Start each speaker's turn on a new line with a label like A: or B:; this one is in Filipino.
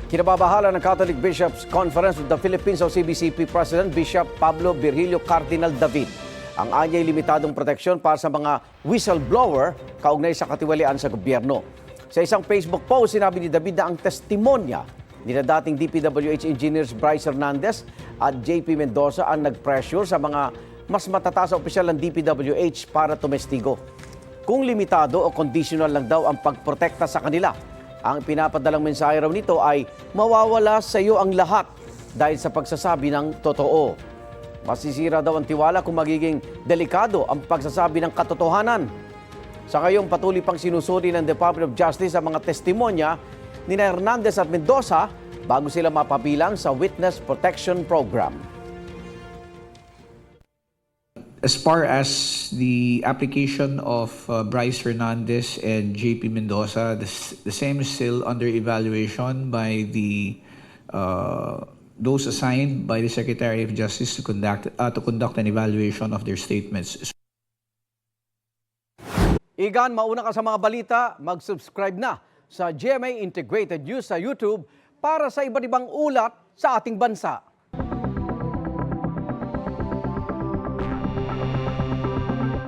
A: Kinababahala ng Catholic Bishops Conference of the Philippines o CBCP President Bishop Pablo Virgilio Cardinal David. Ang anyay limitadong proteksyon para sa mga whistleblower kaugnay sa katiwalian sa gobyerno. Sa isang Facebook post, sinabi ni David na ang testimonya ni dating DPWH Engineers Bryce Hernandez at JP Mendoza ang nag-pressure sa mga mas matataas na opisyal ng DPWH para tumestigo. Kung limitado o conditional lang daw ang pagprotekta sa kanila, ang pinapadalang mensahe raw nito ay mawawala sa iyo ang lahat dahil sa pagsasabi ng totoo. Masisira daw ang tiwala kung magiging delikado ang pagsasabi ng katotohanan. Sa ngayong patuloy pang sinusuri ng Department of Justice ang mga testimonya ni Hernandez at Mendoza bago sila mapabilang sa Witness Protection Program.
B: As far as the application of Bryce Hernandez and JP Mendoza, the same is still under evaluation by the those assigned by the Secretary of Justice to conduct an evaluation of their statements.
A: Igan, mauna ka sa mga balita, mag-subscribe na sa GMA Integrated News sa YouTube para sa iba't ibang ulat sa ating bansa.